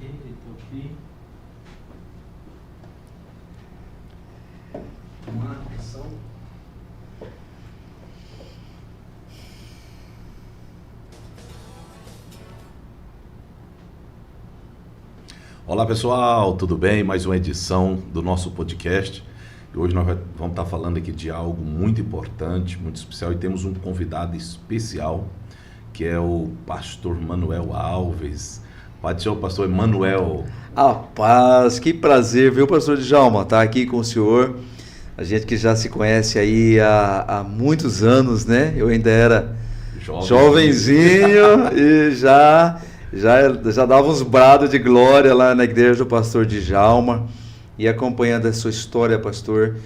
aqui. Uma atenção. Olá pessoal, tudo bem? Mais uma edição do nosso podcast. E hoje nós vamos estar falando aqui de algo muito importante, muito especial, e temos um convidado especial, que é o pastor Manuel Alves. Pai do Senhor, pastor Manuel. A paz, que prazer, viu, pastor Djalma, estar aqui com o senhor. A gente que já se conhece aí há muitos anos, né? Eu ainda era jovenzinho e já dava uns brados de glória lá na igreja do pastor Djalma. E acompanhando a sua história, pastor,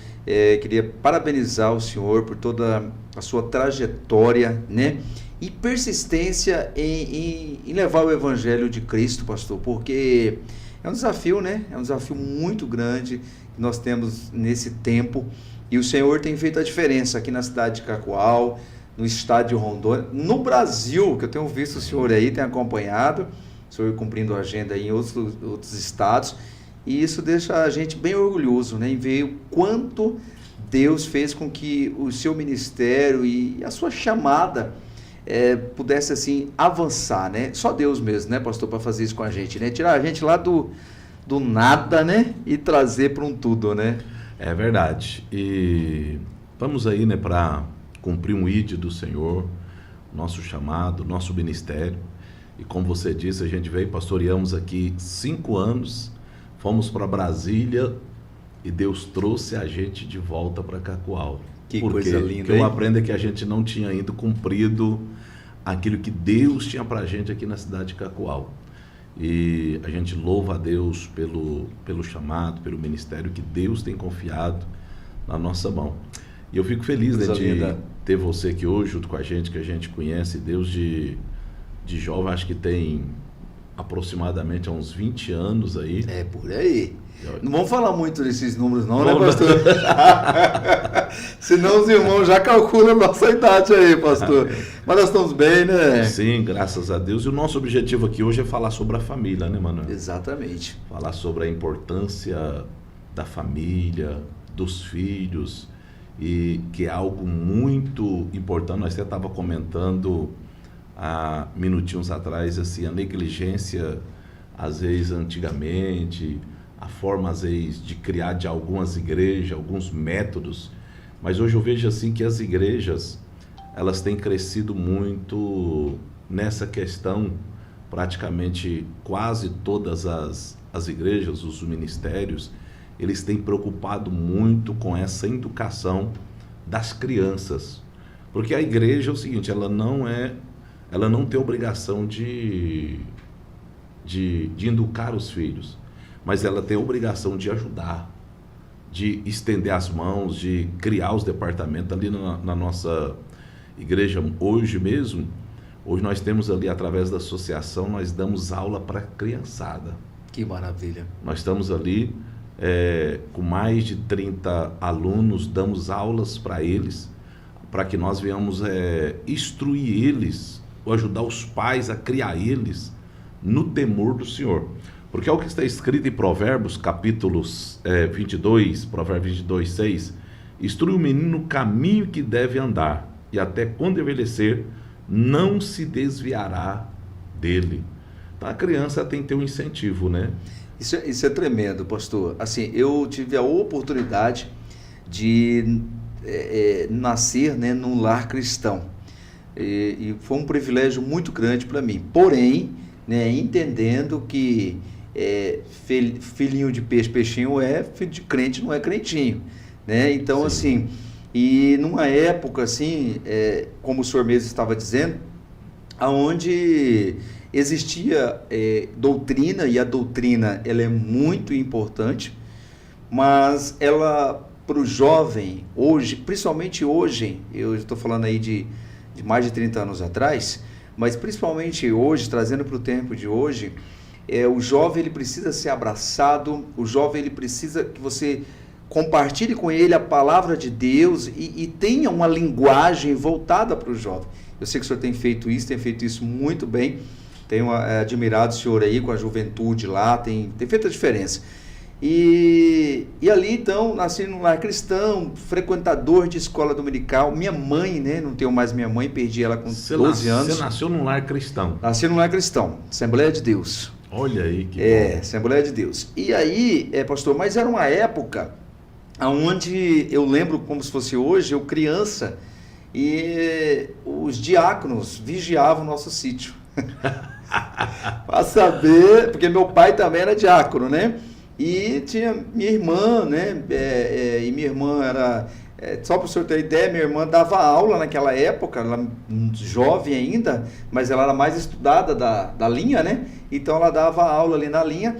queria parabenizar o senhor por toda a sua trajetória, né? E persistência em levar o evangelho de Cristo, pastor, porque é um desafio, né? É um desafio muito grande que nós temos nesse tempo, e o Senhor tem feito a diferença aqui na cidade de Cacoal, no estado de Rondônia, no Brasil, que eu tenho visto o senhor aí, tem acompanhado, o senhor cumprindo a agenda em outros estados, e isso deixa a gente bem orgulhoso, né? Em ver o quanto Deus fez com que o seu ministério e a sua chamada pudesse assim avançar, né? Só Deus mesmo, né, pastor, para fazer isso com a gente, né? Tirar a gente lá do nada, né? E trazer para um tudo, né? É verdade. E vamos aí, né, para cumprir um ID do Senhor, nosso chamado, nosso ministério. E como você disse, a gente veio, pastoreamos aqui 5 anos, fomos para Brasília e Deus trouxe a gente de volta para Cacoal. Que coisa linda, Porque eu aprendo é que a gente não tinha ainda cumprido aquilo que Deus tinha para a gente aqui na cidade de Cacoal. E a gente louva a Deus pelo chamado, pelo ministério que Deus tem confiado na nossa mão. E eu fico feliz, né, de ter você aqui hoje junto com a gente, que a gente conhece Deus de jovem, acho que tem aproximadamente uns 20 anos aí. É, por aí. Não vamos falar muito desses números não, né, pastor? Senão os irmãos já calculam a nossa idade aí, pastor. Mas nós estamos bem, né? Sim, graças a Deus. E o nosso objetivo aqui hoje é falar sobre a família, né, Manuel? Exatamente. Falar sobre a importância da família, dos filhos, e que é algo muito importante. Nós até estávamos comentando há minutinhos atrás, assim, a negligência, às vezes, antigamente, a forma, às vezes, de criar de algumas igrejas, alguns métodos, mas hoje eu vejo, assim, que as igrejas, elas têm crescido muito nessa questão, praticamente quase todas as igrejas, os ministérios, eles têm preocupado muito com essa educação das crianças, porque a igreja é o seguinte, ela não tem obrigação de educar os filhos, mas ela tem a obrigação de ajudar, de estender as mãos, de criar os departamentos ali na nossa igreja. Hoje mesmo, hoje nós temos ali, através da associação, nós damos aula para criançada. Que maravilha. Nós estamos ali com mais de 30 alunos, damos aulas para eles, para que nós venhamos instruir eles, ou ajudar os pais a criar eles no temor do Senhor. Porque é o que está escrito em Provérbios, capítulos 22, Provérbios 22, 6. Instrui o menino no caminho que deve andar, e até quando envelhecer, não se desviará dele. Então a criança tem que ter um incentivo, né? Isso é tremendo, pastor. Assim, eu tive a oportunidade de nascer, né, num lar cristão. E foi um privilégio muito grande para mim. Porém, né, entendendo que filhinho de peixe, peixinho filho de crente, não é crentinho, né? Então, sim, assim, e numa época assim, como o senhor mesmo estava dizendo, aonde existia doutrina, e a doutrina ela é muito importante, mas ela, para o jovem, hoje, principalmente hoje, eu estou falando aí de mais de 30 anos atrás, mas principalmente hoje, trazendo para o tempo de hoje, o jovem ele precisa ser abraçado, o jovem ele precisa que você compartilhe com ele a palavra de Deus e tenha uma linguagem voltada para o jovem. Eu sei que o senhor tem feito isso muito bem, Tenho admirado o senhor aí com a juventude lá, tem feito a diferença. E ali, então, nasci num lar cristão, frequentador de escola dominical. Minha mãe, né? Não tenho mais minha mãe, perdi ela com 12 anos. Você nasceu num lar cristão? Nasci num lar cristão, Assembleia de Deus. Olha aí que bom. Assembleia de Deus. E aí, pastor, mas era uma época onde eu lembro como se fosse hoje, eu criança, e os diáconos vigiavam o nosso sítio. Para saber, porque meu pai também era diácono, né? E tinha minha irmã, né? E minha irmã era... só para o senhor ter ideia, minha irmã dava aula naquela época, ela jovem ainda, mas ela era mais estudada da linha, né? Então ela dava aula ali na linha.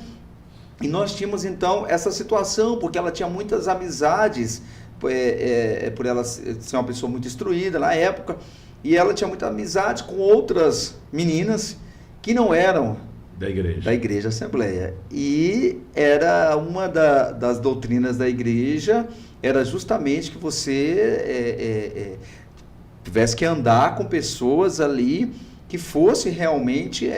E nós tínhamos então essa situação, porque ela tinha muitas amizades, por ela ser uma pessoa muito instruída na época, e ela tinha muita amizade com outras meninas que não eram da igreja Assembleia. E era uma das doutrinas da igreja, era justamente que você tivesse que andar com pessoas ali que fosse realmente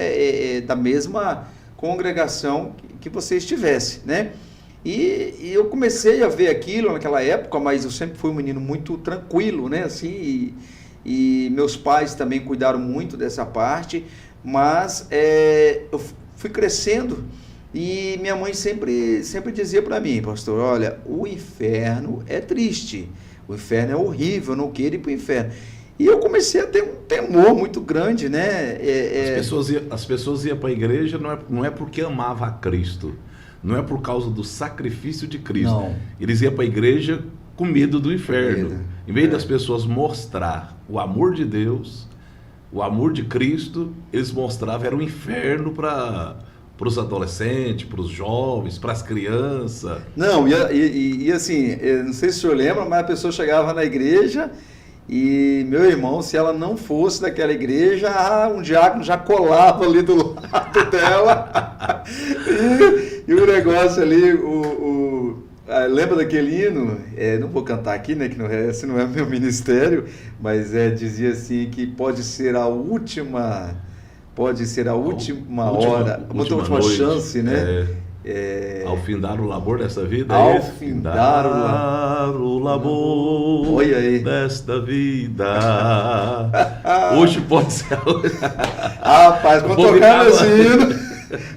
da mesma congregação que você estivesse, né? E eu comecei a ver aquilo naquela época, mas eu sempre fui um menino muito tranquilo, né? Assim, e meus pais também cuidaram muito dessa parte, mas eu fui crescendo e minha mãe sempre dizia para mim, pastor, olha, o inferno é triste, o inferno é horrível, eu não quero ir para o inferno. E eu comecei a ter um temor muito grande, né? As pessoas iam para a igreja não é porque amava a Cristo, não é por causa do sacrifício de Cristo. Não. Eles iam para a igreja com medo do inferno. Medo. Em vez das pessoas mostrar o amor de Deus, o amor de Cristo, eles mostravam era o inferno para os adolescentes, para os jovens, para as crianças. Não, e assim, eu não sei se o senhor lembra, mas a pessoa chegava na igreja e meu irmão, se ela não fosse daquela igreja, um diácono já colava ali do lado dela. E o negócio ali, lembra daquele hino? Não vou cantar aqui, né? Que esse não é meu ministério, mas dizia assim que pode ser a última hora, a última chance, né? Ao findar o labor dessa vida. Ao findar o labor Olha aí. desta vida. Hoje pode ser. Rapaz,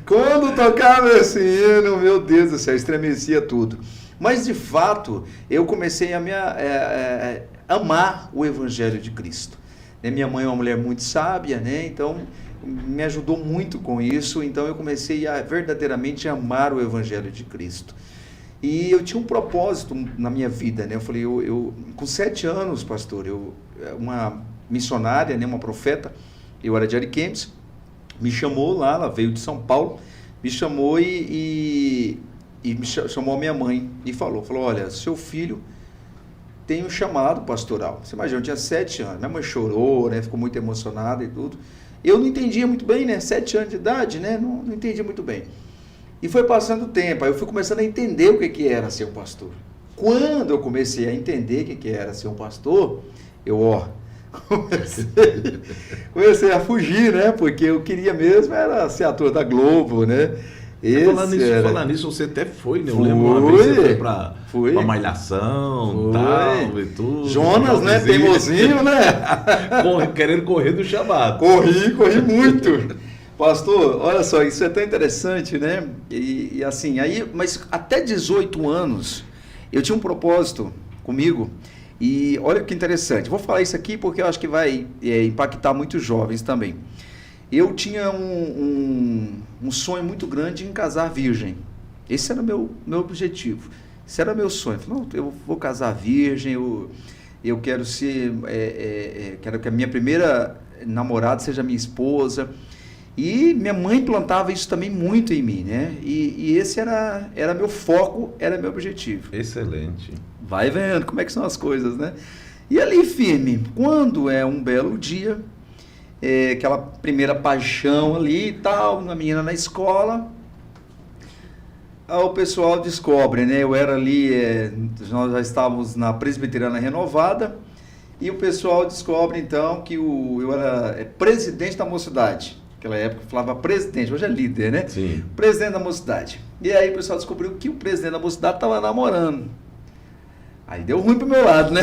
quando tocava esse hino, meu Deus do céu, estremecia tudo. Mas de fato, eu comecei a amar o Evangelho de Cristo. Minha mãe é uma mulher muito sábia, né? Então me ajudou muito com isso, então eu comecei a verdadeiramente amar o Evangelho de Cristo. E eu tinha um propósito na minha vida, né? Eu falei, com 7 anos, pastor, uma missionária, né, uma profeta, eu era de Ariquemes, me chamou lá, ela veio de São Paulo, me chamou e me chamou a minha mãe e falou, olha, seu filho tem um chamado pastoral. Você imagina, eu tinha 7 anos, minha mãe chorou, né, ficou muito emocionada e tudo. Eu não entendia muito bem, né? 7 anos de idade, né? Não entendia muito bem. E foi passando o tempo, aí eu fui começando a entender o que era ser um pastor. Quando eu comecei a entender o que era ser um pastor, comecei a fugir, né? Porque eu queria mesmo era ser ator da Globo, né? Falar nisso, você até foi, né? Eu lembro uma vez você foi pra Malhação, tal e tudo. Jonas, né? Teimosinho, né? Querendo correr do chamado. Corri muito. Pastor, olha só, isso é tão interessante, né? E assim, mas até 18 anos, eu tinha um propósito comigo. E olha que interessante. Vou falar isso aqui porque eu acho que vai impactar muitos jovens também. Eu tinha um sonho muito grande em casar virgem. Esse era o meu objetivo. Esse era o meu sonho. Eu vou casar virgem, eu quero ser... quero que a minha primeira namorada seja minha esposa. E minha mãe plantava isso também muito em mim, né? E esse era meu foco, era meu objetivo. Excelente. Vai vendo como é que são as coisas, né? E ali firme, quando é um belo dia... aquela primeira paixão ali e tal, uma menina na escola, o pessoal descobre, né? Eu era ali, nós já estávamos na Presbiteriana Renovada, e o pessoal descobre então que eu era presidente da mocidade. Naquela época falava presidente, hoje é líder, né? Sim. Presidente da mocidade. E aí o pessoal descobriu que o presidente da mocidade estava namorando. Aí deu ruim pro meu lado, né?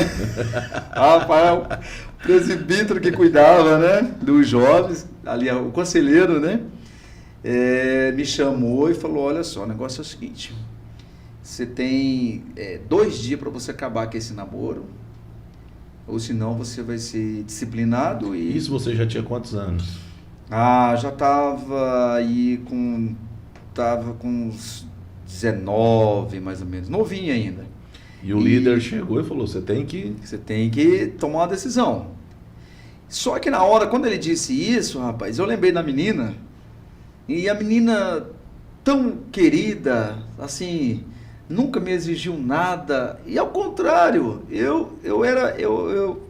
Rapaz, o presbítero que cuidava, né, dos jovens, ali o conselheiro, né, me chamou e falou, olha só, o negócio é o seguinte, você tem 2 dias para você acabar com esse namoro, ou senão você vai ser disciplinado e... Isso você já tinha quantos anos? já estava com uns 19, mais ou menos, novinho ainda. E o líder chegou e falou, você tem que tomar uma decisão. Só que na hora, quando ele disse isso, rapaz, eu lembrei da menina, e a menina tão querida, assim, nunca me exigiu nada, e ao contrário, eu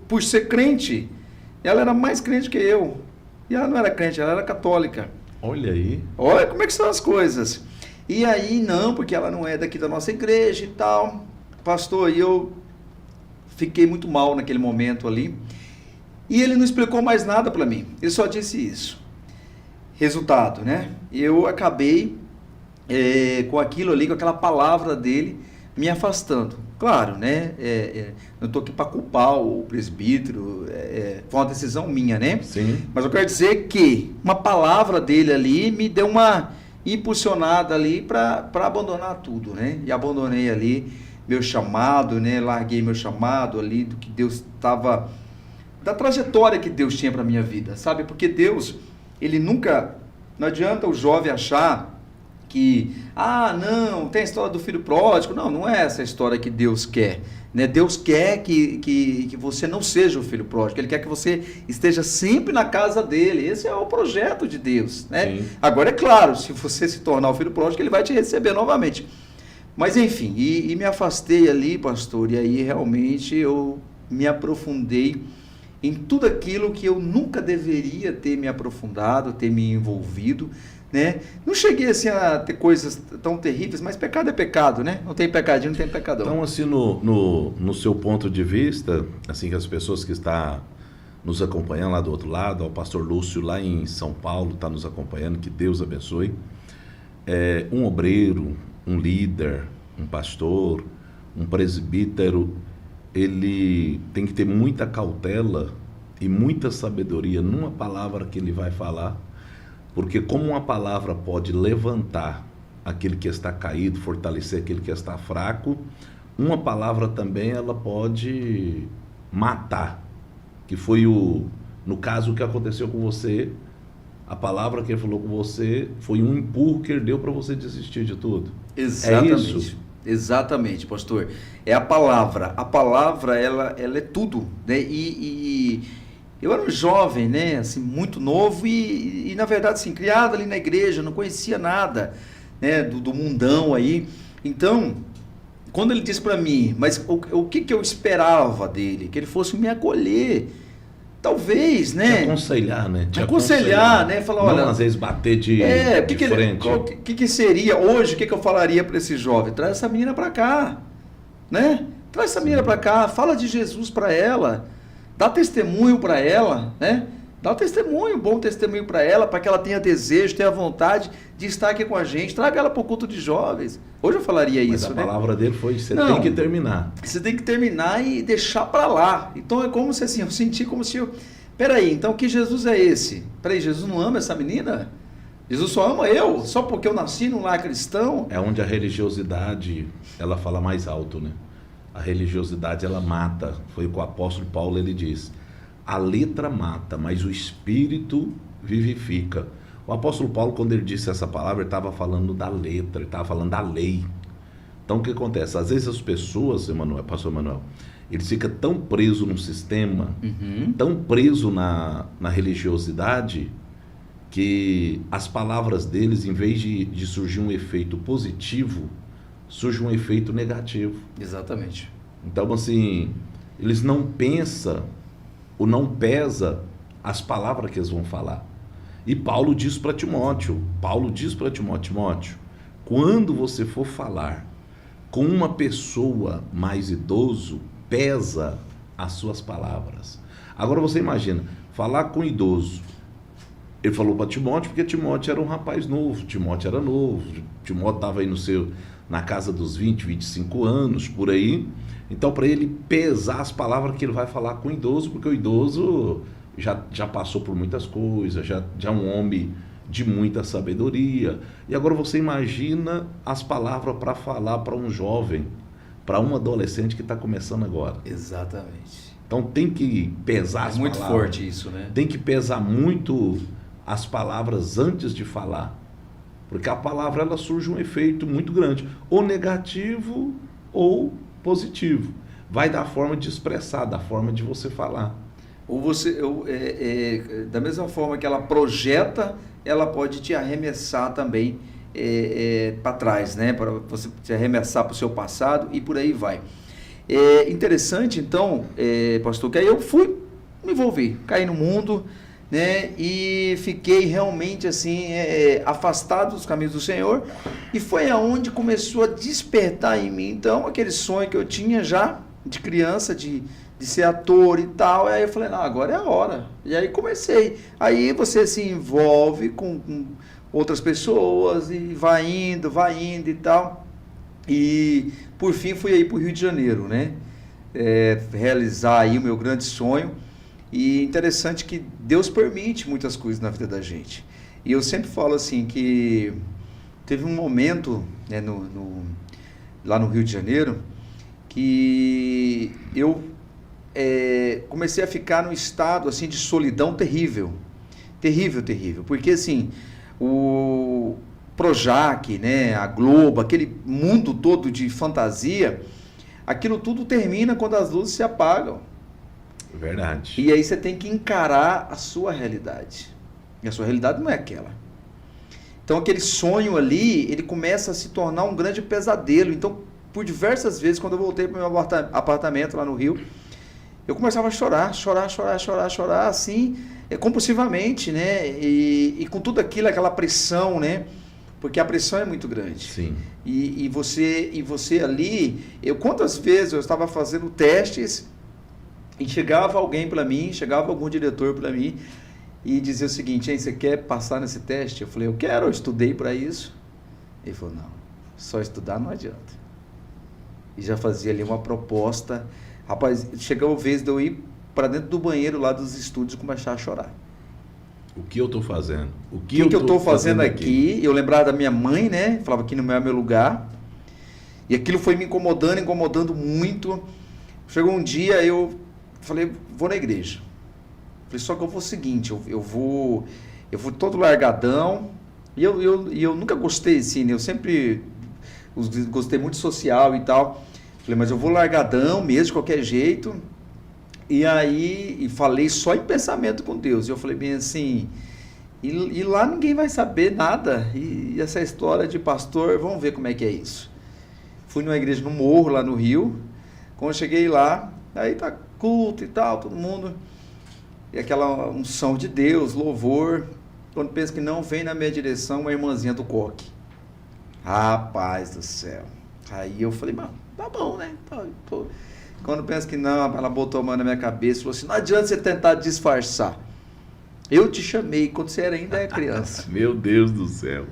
por ser crente, ela era mais crente que eu, e ela não era crente, ela era católica. Olha aí. Olha como é que são as coisas. E aí, não, porque ela não é daqui da nossa igreja e tal. Pastor, e eu fiquei muito mal naquele momento ali. E ele não explicou mais nada para mim. Ele só disse isso. Resultado, né? Eu acabei com aquilo ali, com aquela palavra dele, me afastando. Claro, né? Não estou aqui para culpar o presbítero. Foi uma decisão minha, né? Sim. Mas eu quero dizer que uma palavra dele ali me deu uma impulsionada ali para abandonar tudo, né? E abandonei ali meu chamado, né? Larguei meu chamado ali do que Deus estava, da trajetória que Deus tinha para minha vida, sabe? Porque Deus, ele nunca, não adianta o jovem achar que, não, tem a história do filho pródigo. Não é essa a história que Deus quer, né? Deus quer que você não seja o filho pródigo, Ele quer que você esteja sempre na casa dele. Esse é o projeto de Deus, né? Sim. Agora, é claro, se você se tornar o filho pródigo, Ele vai te receber novamente. Mas enfim, e me afastei ali, pastor, e aí realmente eu me aprofundei em tudo aquilo que eu nunca deveria ter me aprofundado, ter me envolvido, né? Não cheguei assim a ter coisas tão terríveis, mas pecado é pecado, né? Não tem pecadinho, não tem pecadão. Então, assim, no seu ponto de vista, assim, que as pessoas que estão nos acompanhando lá do outro lado, o pastor Lúcio lá em São Paulo está nos acompanhando, que Deus abençoe, um obreiro, um líder, um pastor, um presbítero, ele tem que ter muita cautela e muita sabedoria numa palavra que ele vai falar, porque como uma palavra pode levantar aquele que está caído, fortalecer aquele que está fraco, uma palavra também ela pode matar, que foi no caso o que aconteceu com você. A palavra que ele falou com você foi um empurro que ele deu para você desistir de tudo. Exatamente. É isso? Exatamente, pastor. É a palavra. A palavra, ela é tudo, né? E eu era um jovem, né? Assim, muito novo e na verdade, assim, criado ali na igreja, não conhecia nada, né? Do mundão aí. Então, quando ele disse para mim, mas o que eu esperava dele? Que ele fosse me acolher. Talvez, né? Te aconselhar, né? Né? Falar, olha, não, às vezes bater de frente. O que seria hoje? O que eu falaria para esse jovem? Traz essa menina para cá, né? Traz essa menina para cá, fala de Jesus para ela, dá testemunho para ela, né? Dá um testemunho, bom testemunho para ela, para que ela tenha desejo, tenha vontade de estar aqui com a gente. Traga ela para o culto de jovens. Hoje eu falaria isso, né? A palavra dele foi, você tem que terminar. Você tem que terminar e deixar para lá. Então é como se assim, eu senti como se eu... Peraí, então que Jesus é esse? Peraí, Jesus não ama essa menina? Jesus só ama eu? Só porque eu nasci num lar cristão? É onde a religiosidade, ela fala mais alto, né? A religiosidade, ela mata. Foi o que o apóstolo Paulo, ele diz. A letra mata, mas o espírito vivifica. O apóstolo Paulo, quando ele disse essa palavra, ele estava falando da letra, ele estava falando da lei. Então, o que acontece? Às vezes as pessoas, pastor Emanuel, eles ficam tão presos no sistema, tão presos na religiosidade, que as palavras deles, em vez de surgir um efeito positivo, surge um efeito negativo. Exatamente. Então, assim, eles não pensam ou não pesa as palavras que eles vão falar. E Paulo diz para Timóteo, Timóteo, quando você for falar com uma pessoa mais idoso, pesa as suas palavras. Agora você imagina, falar com um idoso, Ele falou para Timóteo, porque Timóteo era um rapaz novo, Timóteo estava aí na casa dos 20, 25 anos, por aí. Então, para ele pesar as palavras que ele vai falar com o idoso, porque o idoso já passou por muitas coisas, já é um homem de muita sabedoria. E agora você imagina as palavras para falar para um jovem, para um adolescente que está começando agora. Exatamente. Então tem que pesar as palavras. É muito forte isso, né? Tem que pesar muito as palavras antes de falar. Porque a palavra ela surge um efeito muito grande, ou negativo ou positivo. Vai da forma de expressar, da forma de você falar. Ou você, da mesma forma que ela projeta, ela pode te arremessar também para trás, né? Para você te arremessar para o seu passado e por aí vai. É interessante, então, pastor, que aí eu fui me envolver, caí no mundo, né? E fiquei realmente assim, afastado dos caminhos do Senhor, e foi aonde começou a despertar em mim, então, aquele sonho que eu tinha já de criança, de ser ator e tal. Aí eu falei, não, agora é a hora. E aí comecei. Aí você se envolve com outras pessoas e vai indo e tal. E por fim fui aí para o Rio de Janeiro, né? Realizar aí o meu grande sonho. E interessante que Deus permite muitas coisas na vida da gente. E eu sempre falo assim que teve um momento, né, lá no Rio de Janeiro, que eu comecei a ficar num estado assim de solidão terrível, porque assim, o Projac, né, a Globo, aquele mundo todo de fantasia, aquilo tudo termina quando as luzes se apagam. Verdade. E aí você tem que encarar a sua realidade, e a sua realidade não é aquela. Então aquele sonho ali, ele começa a se tornar um grande pesadelo. Então, por diversas vezes, quando eu voltei para o meu apartamento lá no Rio, eu começava a chorar, assim, compulsivamente, né? E com tudo aquilo, aquela pressão, né? Porque a pressão é muito grande. Sim. E você ali, quantas vezes eu estava fazendo testes e chegava alguém para mim, chegava algum diretor para mim e dizia o seguinte: você quer passar nesse teste? Eu falei, eu quero, eu estudei para isso. Ele falou, não, só estudar não adianta. E já fazia ali uma proposta. Rapaz, chegou a vez de eu ir para dentro do banheiro lá dos estúdios e começar a chorar. O que eu estou fazendo? O que eu estou fazendo aqui? Eu lembrava da minha mãe, né? Falava que não é meu lugar. E aquilo foi me incomodando muito. Chegou um dia, eu falei, vou na igreja. Falei, só que eu vou o seguinte, eu vou todo largadão. E eu nunca gostei assim, né? Eu sempre gostei muito social e tal. Falei, mas eu vou largadão mesmo, de qualquer jeito. E aí, falei só em pensamento com Deus. E eu falei bem assim, e lá ninguém vai saber nada. E essa história de pastor, vamos ver como é que é isso. Fui numa igreja no Morro, lá no Rio. Quando eu cheguei lá, aí tá culto e tal, todo mundo. E aquela unção de Deus, louvor. Quando penso que não, vem na minha direção uma irmãzinha do coque. Rapaz do céu. Aí eu falei, mano, tá bom, né? Quando penso que não, ela botou a mão na minha cabeça e falou assim, não adianta você tentar disfarçar. Eu te chamei quando você ainda é criança. Meu Deus do céu.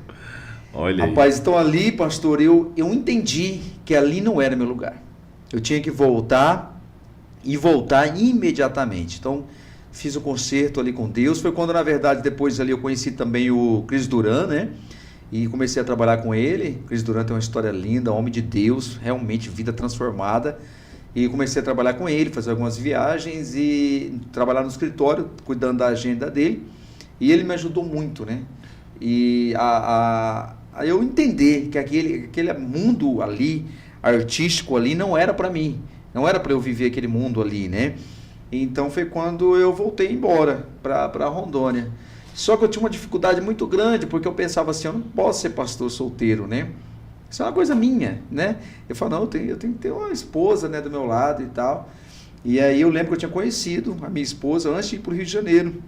Olha. Rapaz, então ali, pastor, eu entendi que ali não era meu lugar. Eu tinha que voltar e voltar imediatamente. Então, fiz o concerto ali com Deus. Foi quando, na verdade, depois ali eu conheci também o Cris Duran, né? E comecei a trabalhar com ele. O Cris Duran tem uma história linda, homem de Deus, realmente vida transformada. E comecei a trabalhar com ele, fazer algumas viagens e trabalhar no escritório, cuidando da agenda dele. E ele me ajudou muito, né? E a eu entender que aquele mundo ali, artístico ali, não era para mim. Não era para eu viver aquele mundo ali, né? Então foi quando eu voltei embora para Rondônia. Só que eu tinha uma dificuldade muito grande, porque eu pensava assim, eu não posso ser pastor solteiro, né? Isso é uma coisa minha, né? Eu falo, não, eu tenho que ter uma esposa, né, do meu lado e tal. E aí eu lembro que eu tinha conhecido a minha esposa antes de ir para o Rio de Janeiro.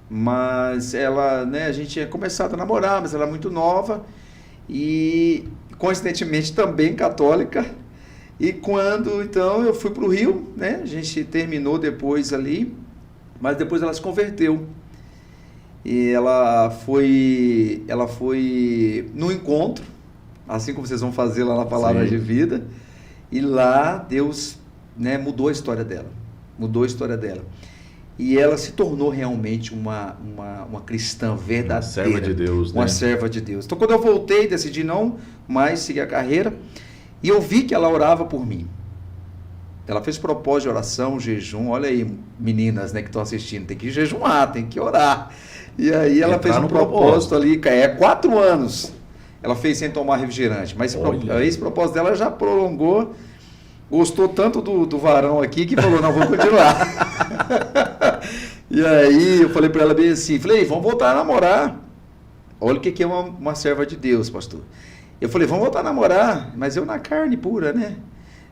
Mas ela, né, a gente tinha começado a namorar, mas ela era muito nova e, coincidentemente, também católica. E quando, então, eu fui para o Rio, né, a gente terminou depois ali, mas depois ela se converteu. E ela foi no encontro, assim como vocês vão fazer lá na Palavra Sim. de Vida, e lá Deus, né, mudou a história dela. E ela se tornou realmente uma cristã verdadeira. Uma serva de Deus, né? Uma serva de Deus. Então, quando eu voltei, decidi não mais seguir a carreira, e eu vi que ela orava por mim. Ela fez propósito de oração, jejum. Olha aí, meninas, né, que estão assistindo, tem que jejuar, tem que orar. E aí ela fez um propósito ali, 4 anos. Ela fez sem tomar refrigerante, mas esse propósito dela já prolongou. Gostou tanto do varão aqui que falou, não, vou continuar. E aí eu falei para ela bem assim, falei, vamos voltar a namorar. Olha o que é uma serva de Deus, pastor. Eu falei, vamos voltar a namorar, mas eu na carne pura, né?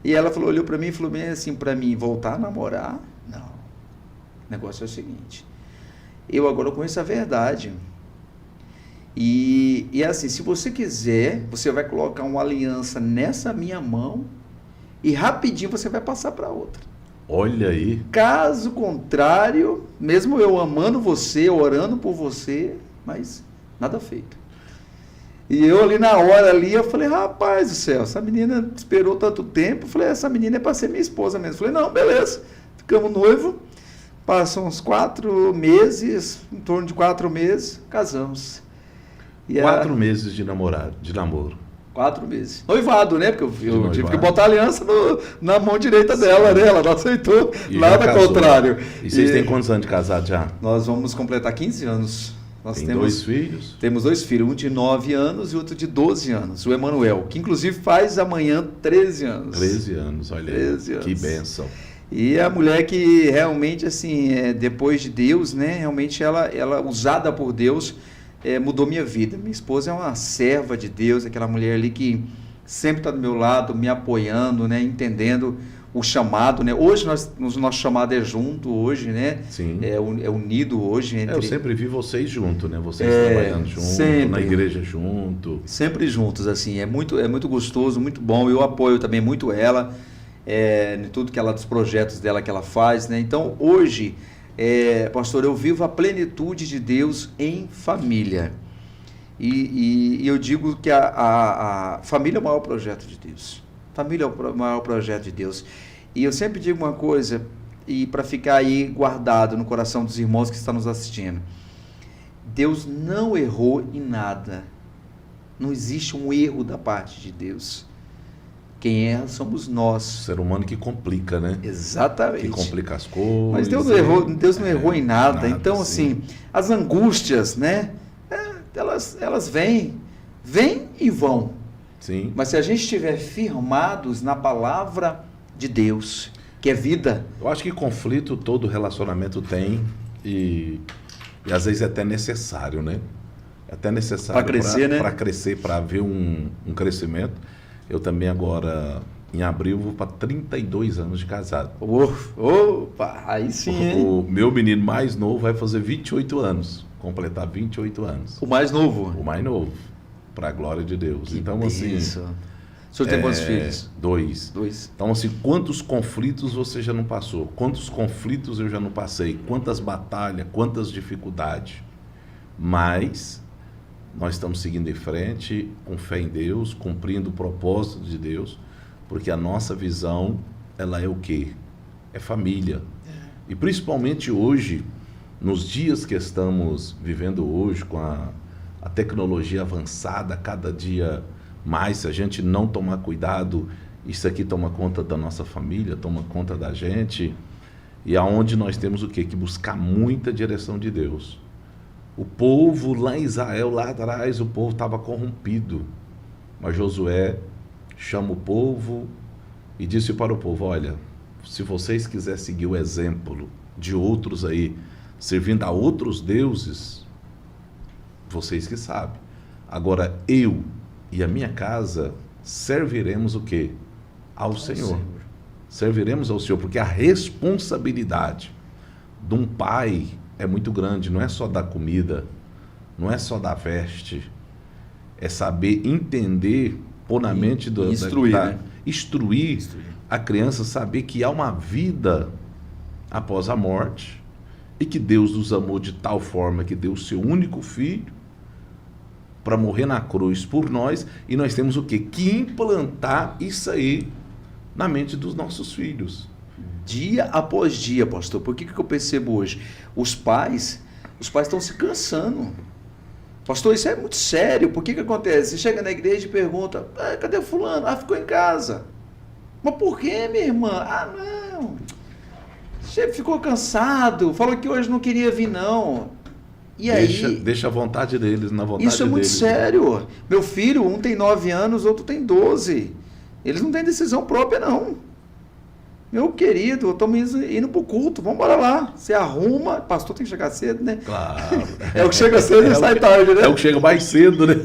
E ela falou, olhou para mim e falou bem assim para mim, voltar a namorar? Não. O negócio é o seguinte, eu agora conheço a verdade. E é assim, se você quiser, você vai colocar uma aliança nessa minha mão e rapidinho você vai passar para outra. Olha aí. Caso contrário, mesmo eu amando você, orando por você, mas nada feito. E eu ali na hora ali, eu falei, rapaz do céu, essa menina esperou tanto tempo. Eu falei, essa menina é para ser minha esposa mesmo. Eu falei, não, beleza. Ficamos noivos, passam uns 4 meses, em torno de 4 meses, casamos. E 4 meses de namoro. 4 meses. Noivado, né? Porque eu tive que noivado. botar a aliança na mão direita dela, né? Ela não aceitou E nada já casou. contrário. E vocês têm quantos anos de casado já? Nós vamos completar 15 anos. Nós Tem temos 2 filhos? Temos 2 filhos, um de 9 anos e outro de 12 anos, o Emanuel, que inclusive faz amanhã 13 anos. 13 anos, olha aí. 13 anos. Que bênção. E a mulher que realmente, assim, depois de Deus, né? Realmente ela usada por Deus, mudou minha vida. Minha esposa é uma serva de Deus, aquela mulher ali que sempre está do meu lado, me apoiando, né? Entendendo o chamado, né? Hoje o nosso chamado é junto, hoje, né? Sim. É unido hoje. Eu sempre vi vocês juntos, né? Vocês trabalhando juntos, sempre. na igreja junto. Sempre juntos, assim, é muito gostoso, muito bom. Eu apoio também muito ela, em tudo que ela, dos projetos dela que ela faz, né? Então, hoje, pastor, eu vivo a plenitude de Deus em família. E eu digo que a família é o maior projeto de Deus. Família é o maior projeto de Deus. E eu sempre digo uma coisa, e para ficar aí guardado no coração dos irmãos que estão nos assistindo. Deus não errou em nada. Não existe um erro da parte de Deus. Quem erra somos nós. O ser humano que complica, né? Exatamente. Que complica as coisas. Mas Deus não errou em nada. Então, assim, as angústias, né? Elas vêm e vão. Sim. Mas se a gente estiver firmados na palavra de Deus, que é vida. Eu acho que conflito todo relacionamento tem e às vezes é até necessário, né? É até necessário para crescer, né? Para crescer, para ver um crescimento. Eu também agora, em abril, vou para 32 anos de casado. Opa, aí sim, hein? O meu menino mais novo vai fazer 28 anos, completar 28 anos. O mais novo? O mais novo, para a glória de Deus. Que então, benção. assim... O senhor tem quantos filhos? 2. 2. Então, assim, quantos conflitos você já não passou? Quantos conflitos eu já não passei? Quantas batalhas, quantas dificuldades? Mas nós estamos seguindo em frente, com fé em Deus, cumprindo o propósito de Deus, porque a nossa visão, ela é o quê? É família. E principalmente hoje, nos dias que estamos vivendo hoje, com a tecnologia avançada, cada dia mais, se a gente não tomar cuidado, isso aqui toma conta da nossa família, toma conta da gente, e aonde nós temos o quê? Que buscar muita direção de Deus. O povo lá em Israel, lá atrás, o povo estava corrompido, mas Josué chama o povo e disse para o povo, olha, se vocês quiserem seguir o exemplo de outros aí, servindo a outros deuses, vocês que sabem. Agora, eu e a minha casa serviremos o quê? Ao Senhor. Serviremos ao Senhor, porque a responsabilidade de um pai é muito grande, não é só dar comida, não é só dar veste, é saber entender, pôr na mente instruir a criança, saber que há uma vida após a morte e que Deus nos amou de tal forma que deu o seu único filho para morrer na cruz por nós, e nós temos o quê? Que implantar isso aí na mente dos nossos filhos. Dia após dia, pastor. Por que eu percebo hoje? Os pais estão se cansando. Pastor, isso é muito sério. Por que acontece? Você chega na igreja e pergunta, cadê fulano? Ficou em casa. Mas por que, minha irmã? Não. Você ficou cansado. Falou que hoje não queria vir, não. E Deixa a vontade deles, na vontade deles. Isso é muito sério. Meu filho, um tem 9 anos, outro tem 12. Eles não têm decisão própria, não. Meu querido, estamos indo para o culto, vamos embora lá. Você arruma, pastor tem que chegar cedo, né? Claro. É o que chega cedo e sai tarde, né? É o que chega mais cedo, né?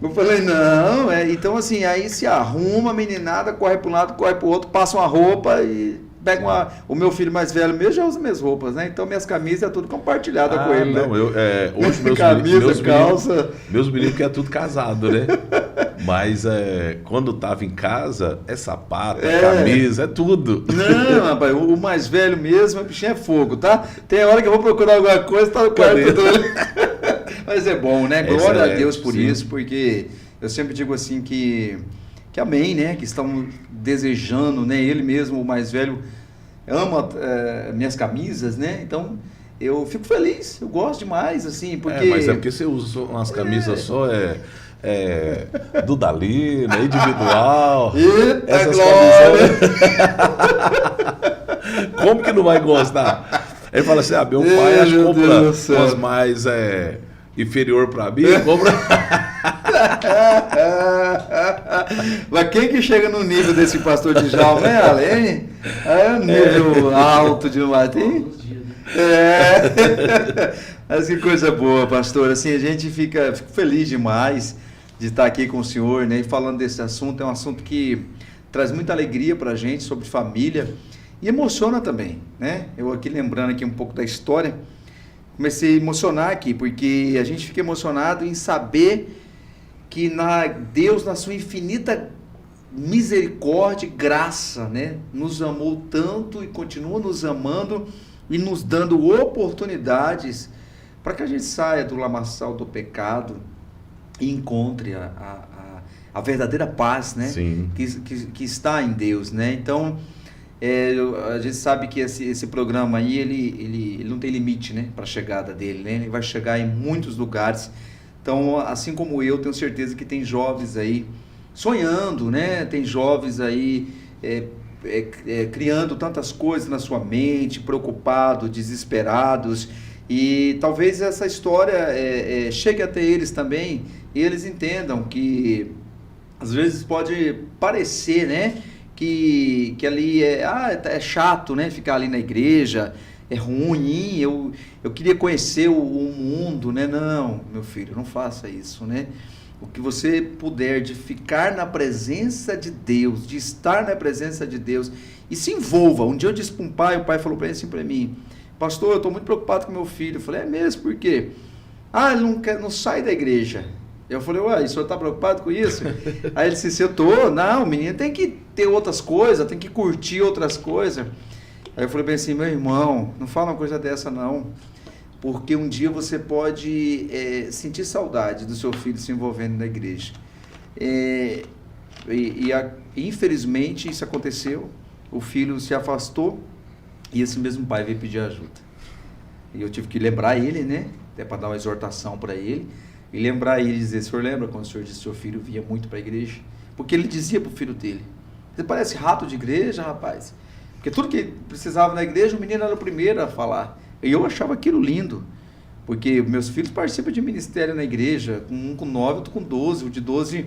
Eu falei, não, então assim, aí se arruma, a meninada, corre para um lado, corre para o outro, passa uma roupa e pega o meu filho mais velho mesmo já usa minhas roupas, né? Então minhas camisas é tudo compartilhada com ele, não, né? Hoje meus meninos que é tudo casado, né? Mas quando estava em casa, é sapato, camisa, é tudo. Não, rapaz, o mais velho mesmo, o bichinho é fogo, tá? Tem hora que eu vou procurar alguma coisa, tá no quarto dele. Mas é bom, né? Glória a Deus por isso, porque eu sempre digo assim que amém, né? Que estão desejando, né? Ele mesmo, o mais velho, ama minhas camisas, né? Então, eu fico feliz, eu gosto demais, assim, porque... mas é porque você usa umas camisas só, do Dali, né? Individual. Eita, glória! Como que não vai gostar? Ele fala assim, meu pai acho que compra umas mais inferior para mim, compra... Mas quem que chega no nível desse pastor de Djalma, né, Alene? É um nível alto de Martim. Mas que coisa boa, pastor. Assim, a gente fico feliz demais de estar aqui com o senhor, né? E falando desse assunto, é um assunto que traz muita alegria para a gente, sobre família, e emociona também, né? Eu aqui lembrando aqui um pouco da história, comecei a emocionar aqui, porque a gente fica emocionado em saber que Deus, na sua infinita misericórdia e graça, né, nos amou tanto e continua nos amando e nos dando oportunidades para que a gente saia do lamaçal do pecado e encontre a verdadeira paz, né? Sim. Que está em Deus, né? Então, a gente sabe que esse programa aí, ele não tem limite, né, para a chegada dele, né? Ele vai chegar em muitos lugares. Então, assim como eu, tenho certeza que tem jovens aí sonhando, né? Tem jovens aí criando tantas coisas na sua mente, preocupados, desesperados, e talvez essa história chegue até eles também, e eles entendam que às vezes pode parecer, né, que ali é chato, né, ficar ali na igreja, é ruim, eu queria conhecer o mundo, né? Não, meu filho, não faça isso, né? O que você puder de ficar na presença de Deus, de estar na presença de Deus, e se envolva. Um dia eu disse para um pai, o pai falou para ele assim para mim, pastor, eu estou muito preocupado com meu filho. Eu falei, é mesmo? Por quê? Ele não sai da igreja. Eu falei, o senhor está preocupado com isso? Aí ele disse, eu estou. Não, o menino tem que ter outras coisas, tem que curtir outras coisas. Aí eu falei bem assim, meu irmão, não fala uma coisa dessa não, porque um dia você pode sentir saudade do seu filho se envolvendo na igreja. Infelizmente isso aconteceu, o filho se afastou e esse mesmo pai veio pedir ajuda. E eu tive que lembrar ele, né, até para dar uma exortação para ele, e lembrar ele e dizer, o senhor lembra quando o senhor disse que seu filho vinha muito para a igreja? Porque ele dizia para o filho dele, você parece rato de igreja, rapaz. Porque tudo que precisava na igreja, o menino era o primeiro a falar. E eu achava aquilo lindo, porque meus filhos participam de ministério na igreja, um com 9, outro com 12. O de 12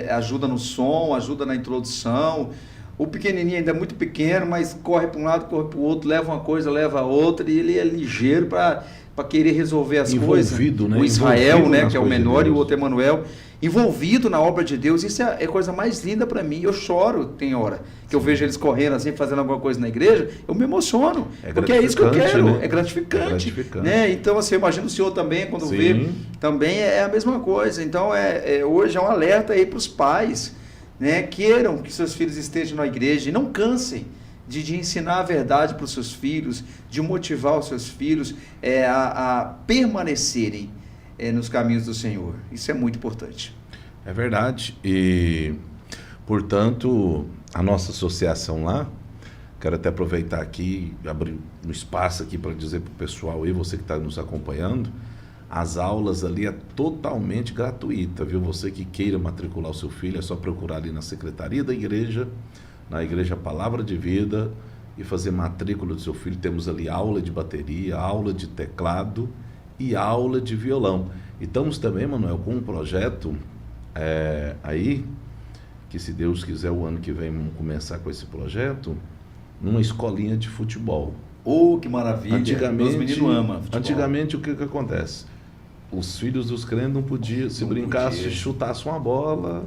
ajuda no som, ajuda na introdução. O pequenininho ainda é muito pequeno, mas corre para um lado, corre para o outro, leva uma coisa, leva a outra, e ele é ligeiro para querer resolver as coisas. Né? O Israel, né, que é o menor, e o outro Emanuel, envolvido na obra de Deus. Isso é a coisa mais linda para mim. Eu choro, tem hora que eu vejo eles correndo assim, fazendo alguma coisa na igreja, eu me emociono, porque é isso que eu quero, né? É gratificante, né? Então, assim, eu imagino o senhor também, quando vê, também é a mesma coisa. Então, hoje é um alerta aí para os pais, né? Queiram que seus filhos estejam na igreja e não cansem. de ensinar a verdade para os seus filhos, de motivar os seus filhos a permanecerem nos caminhos do Senhor. Isso é muito importante. É verdade. E, portanto, a nossa associação lá, quero até aproveitar aqui, abrir um espaço aqui para dizer para o pessoal aí, você que está nos acompanhando, as aulas ali é totalmente gratuita, viu? Você que queira matricular o seu filho, é só procurar ali na secretaria da igreja, na Igreja Palavra de Vida, e fazer matrícula do seu filho. Temos ali aula de bateria, aula de teclado e aula de violão. E estamos também, Manuel, com um projeto aí, que se Deus quiser o ano que vem vamos começar com esse projeto, numa escolinha de futebol. Oh, que maravilha! Antigamente, os meninos amam futebol. Antigamente, o que acontece? Os filhos dos crentes não podiam, se brincasse, chutasse uma bola,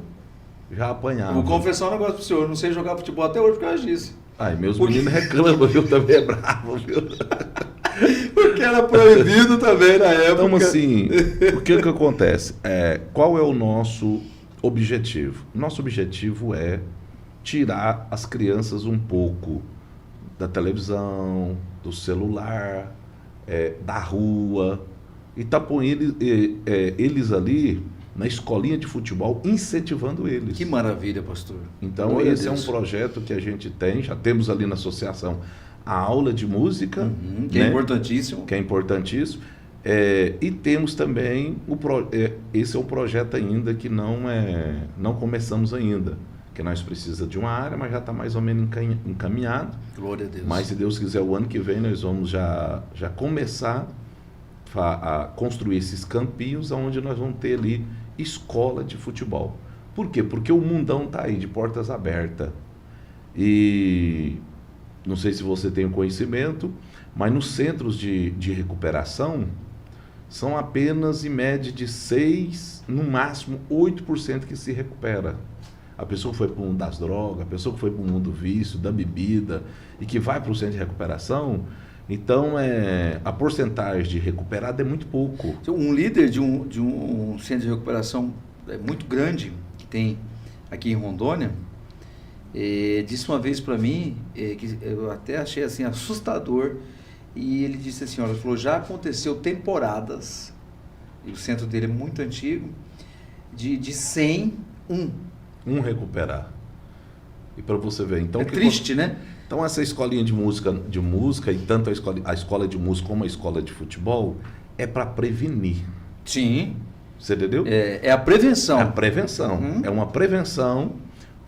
já apanhava. Vou confessar um negócio pro senhor, não sei jogar futebol até hoje por causa disso. Ai, meus meninos reclamam, viu? Também é bravo, viu? Porque era proibido também na época. Então, assim, o que acontece? Qual é o nosso objetivo? Nosso objetivo é tirar as crianças um pouco da televisão, do celular, da rua, e tá pondo eles ali na escolinha de futebol, incentivando eles. Que maravilha, pastor. Então, Glória esse é um projeto que a gente tem, já temos ali na associação a aula de música, que é importantíssimo. Que é importantíssimo. E temos também, esse é um projeto ainda que não começamos ainda, que nós precisamos de uma área, mas já está mais ou menos encaminhado. Glória a Deus. Mas se Deus quiser, o ano que vem nós vamos já começar a construir esses campinhos onde nós vamos ter ali escola de futebol. Por quê? Porque o mundão está aí, de portas abertas. E não sei se você tem o conhecimento, mas nos centros de recuperação são apenas em média de 6%, no máximo 8% que se recupera. A pessoa que foi para o mundo das drogas, a pessoa que foi para o mundo do vício, da bebida, e que vai para o centro de recuperação, então a porcentagem de recuperado é muito pouco. Um líder de um centro de recuperação muito grande, que tem aqui em Rondônia, disse uma vez para mim, que eu até achei assim assustador, e ele disse assim, olha, ele falou, já aconteceu temporadas, e o centro dele é muito antigo, de 100, um recuperar. E para você ver, então... triste, né? Então essa escolinha de música e tanto a escola de música como a escola de futebol é para prevenir. Sim. Você entendeu? É a prevenção. É a prevenção. É uma prevenção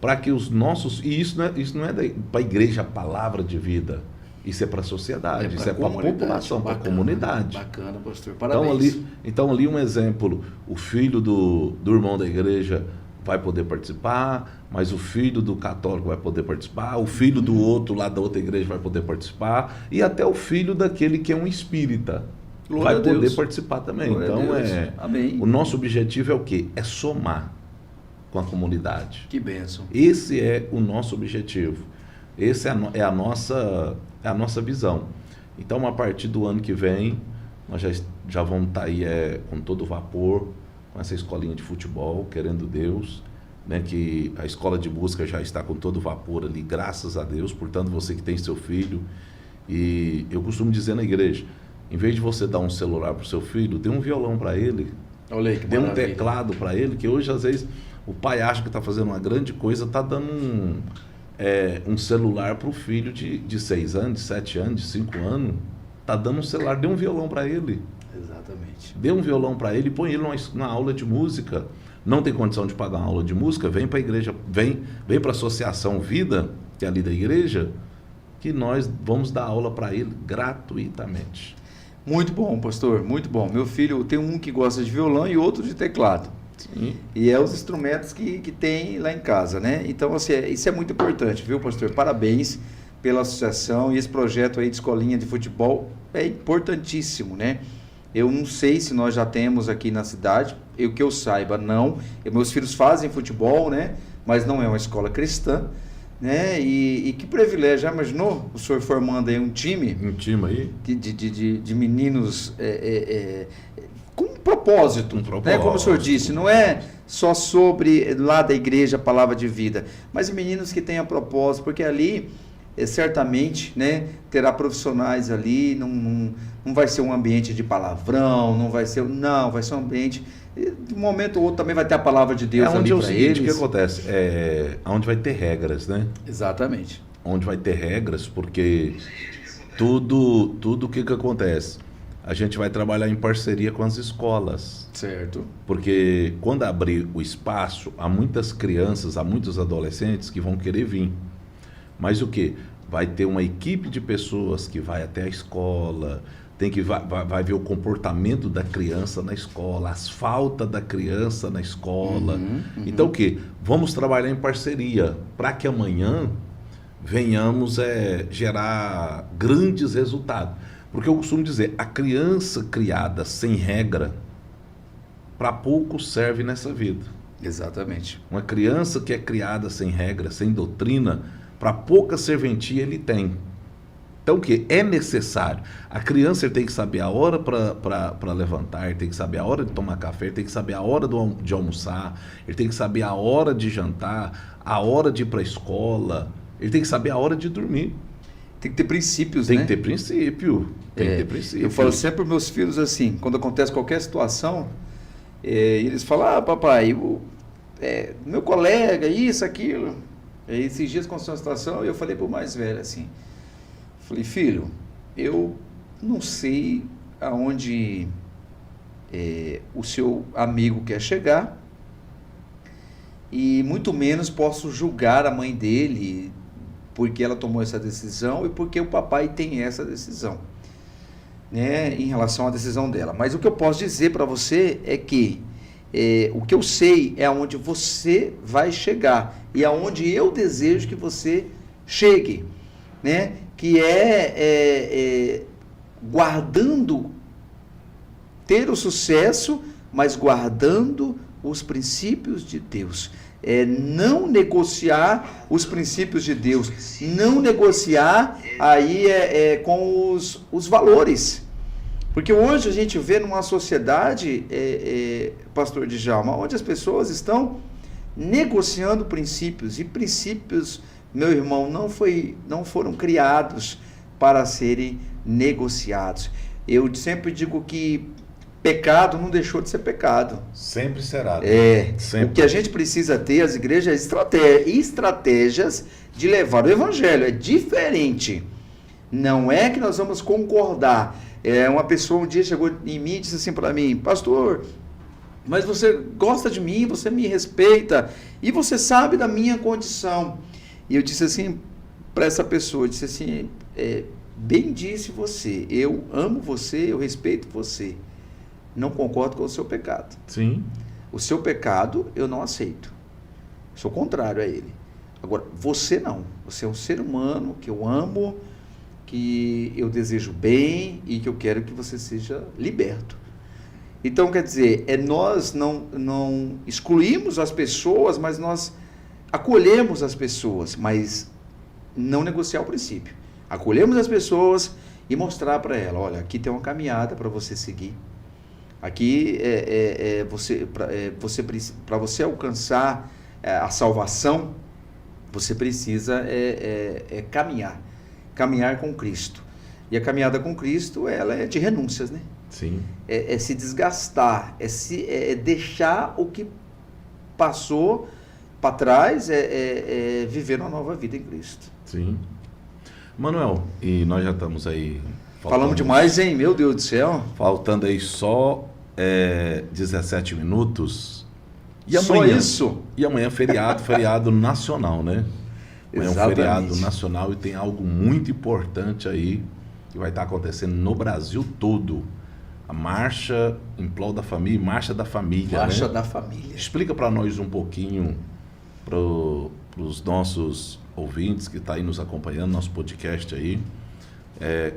para que os nossos... E isso não é para a igreja, a palavra de vida. Isso é para a sociedade, isso é para a população, para a comunidade. Bacana, pastor. Parabéns. Então ali um exemplo, o filho do irmão da igreja vai poder participar, mas o filho do católico vai poder participar, o filho do outro lá da outra igreja vai poder participar, e até o filho daquele que é um espírita vai poder participar também. Então Amém. O nosso objetivo é o quê? É somar com a comunidade. Que bênção. Esse é o nosso objetivo. Esse é a nossa visão. Então, a partir do ano que vem, nós já vamos estar aí com todo vapor, com essa escolinha de futebol, querendo Deus, né, que a escola de música já está com todo vapor ali, graças a Deus. Portanto, você que tem seu filho, e eu costumo dizer na igreja, em vez de você dar um celular para o seu filho, dê um violão para ele, dê um teclado para ele, que hoje às vezes o pai acha que está fazendo uma grande coisa, está dando um celular para o filho de 6 anos, de 7 anos, de 5 anos, está dando um celular, dê um violão para ele. Exatamente. Dê um violão para ele, põe ele na aula de música. Não tem condição de pagar uma aula de música, vem para a igreja, vem para a Associação Vida, que é ali da igreja, que nós vamos dar aula para ele gratuitamente. Muito bom, pastor, muito bom. Meu filho tem um que gosta de violão e outro de teclado. Sim. E é os instrumentos que tem lá em casa, né? Então, assim, isso é muito importante, viu, pastor? Parabéns pela associação, e esse projeto aí de escolinha de futebol é importantíssimo, né? Eu não sei se nós já temos aqui na cidade, que eu saiba, não. Meus filhos fazem futebol, né? Mas não é uma escola cristã, né? E que privilégio, já imaginou o senhor formando aí um time? Um time aí? De meninos com um propósito, né? Como o senhor disse, não é só sobre lá da igreja, a palavra de vida, mas meninos que tenham propósito, porque ali certamente, né, terá profissionais ali, não vai ser um ambiente de palavrão, vai ser um ambiente, de um momento ou outro também vai ter a palavra de Deus ali para eles. O que acontece? Onde vai ter regras, né? Exatamente. Onde vai ter regras, porque tudo o que acontece? A gente vai trabalhar em parceria com as escolas. Certo. Porque quando abrir o espaço, há muitas crianças, há muitos adolescentes que vão querer vir. Mas o quê? Vai ter uma equipe de pessoas que vai até a escola, vai ver o comportamento da criança na escola, as faltas da criança na escola. Então o quê? Vamos trabalhar em parceria para que amanhã venhamos gerar grandes resultados. Porque eu costumo dizer, a criança criada sem regra, para pouco serve nessa vida. Exatamente. Uma criança que é criada sem regra, sem doutrina, para pouca serventia ele tem. Então o que? É necessário. A criança tem que saber a hora para levantar, ele tem que saber a hora de tomar café, ele tem que saber a hora de almoçar, ele tem que saber a hora de jantar, a hora de ir para a escola, ele tem que saber a hira de dormir. Tem que ter princípios, né? Tem que ter princípio. Tem que ter princípio. Eu falo sempre para meus filhos assim, quando acontece qualquer situação, eles falam, papai, meu colega, isso, aquilo. Esses dias aconteceu uma situação, eu falei para o mais velho assim, falei, filho, eu não sei aonde o seu amigo quer chegar e muito menos posso julgar a mãe dele porque ela tomou essa decisão e porque o papai tem essa decisão, né, em relação à decisão dela. Mas o que eu posso dizer para você é que o que eu sei é aonde você vai chegar e aonde eu desejo que você chegue, né? Que guardando, ter o sucesso, mas guardando os princípios de Deus. Não negociar os princípios de Deus, não negociar aí com os valores. Porque hoje a gente vê numa sociedade, pastor Djalma, onde as pessoas estão negociando princípios, e princípios, meu irmão, não foram criados para serem negociados. Eu sempre digo que pecado não deixou de ser pecado. Sempre será. Sempre. O que a gente precisa ter, as igrejas, estratégias de levar o evangelho. É diferente. Não é que nós vamos concordar. Uma pessoa um dia chegou em mim e disse assim para mim, pastor, mas você gosta de mim, você me respeita e você sabe da minha condição. E eu disse assim para essa pessoa, eu disse assim, bem disse você, eu amo você, eu respeito você. Não concordo com o seu pecado. Sim. O seu pecado eu não aceito. Sou contrário a ele. Agora, você não. Você é um ser humano que eu amo, que eu desejo bem e que eu quero que você seja liberto. Então, quer dizer, nós não excluímos as pessoas, mas nós acolhemos as pessoas, mas não negociar o princípio. Acolhemos as pessoas e mostrar para ela, olha, aqui tem uma caminhada para você seguir. Aqui, para você alcançar a salvação, você precisa caminhar com Cristo. E a caminhada com Cristo, ela é de renúncias, né? Sim. É se desgastar, é deixar o que passou para trás, viver uma nova vida em Cristo. Sim. Manuel, e nós já estamos aí... Falamos demais, hein? Meu Deus do céu. Faltando aí só 17 minutos. E amanhã, só isso? E amanhã feriado nacional, né? Amanhã é um feriado nacional e tem algo muito importante aí que vai estar acontecendo no Brasil todo. A Marcha em Prol da Família, Marcha da Família, Marcha, né? da Família. Explica para nós um pouquinho, para os nossos ouvintes que estão aí nos acompanhando, nosso podcast aí,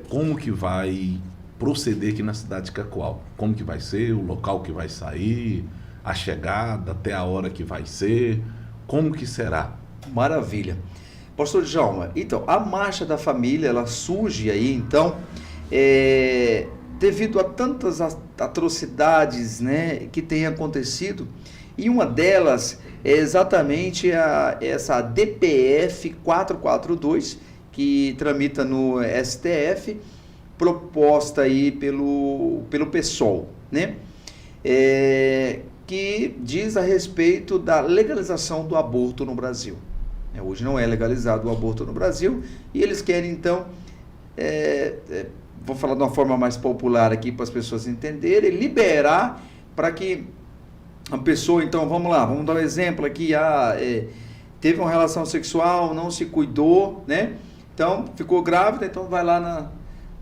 como que vai proceder aqui na cidade de Cacoal? Como que vai ser, o local que vai sair, a chegada, até a hora que vai ser, como que será? Maravilha. Pastor Djalma, então, a Marcha da Família, ela surge aí, então, devido a tantas atrocidades, né, que têm acontecido, e uma delas é exatamente essa DPF 442, que tramita no STF, proposta aí pelo PSOL, né? Que diz a respeito da legalização do aborto no Brasil. Hoje não é legalizado o aborto no Brasil e eles querem então, vou falar de uma forma mais popular aqui para as pessoas entenderem, liberar para que a pessoa, então vamos lá, vamos dar um exemplo aqui, teve uma relação sexual, não se cuidou, né? Então ficou grávida, então vai lá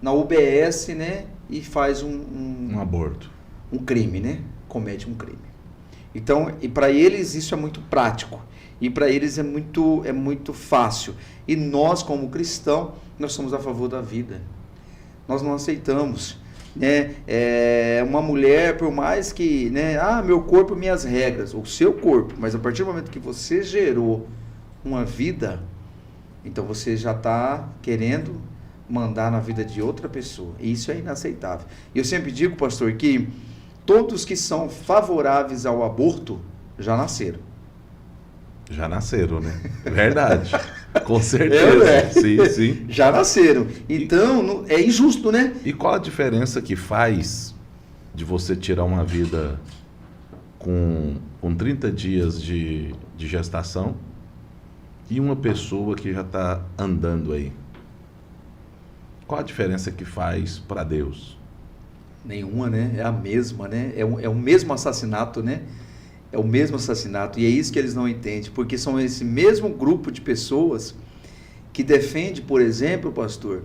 na UBS, né? E faz um aborto. Um crime, né? Comete um crime. Então, e para eles isso é muito prático. E para eles é muito fácil. E nós, como cristãos, nós somos a favor da vida. Nós não aceitamos, né? Uma mulher, por mais que, né? Meu corpo, minhas regras. O seu corpo. Mas a partir do momento que você gerou uma vida, então você já está querendo mandar na vida de outra pessoa. E isso é inaceitável. E eu sempre digo, pastor, que todos que são favoráveis ao aborto já nasceram. Já nasceram, né? Verdade. Com certeza. Sim, sim. Já nasceram. Então, é injusto, né? E qual a diferença que faz de você tirar uma vida com 30 dias de gestação e uma pessoa que já está andando aí? Qual a diferença que faz para Deus? Nenhuma, né? É a mesma, né? É o mesmo assassinato, né? É o mesmo assassinato. E é isso que eles não entendem, porque são esse mesmo grupo de pessoas que defende, por exemplo, pastor,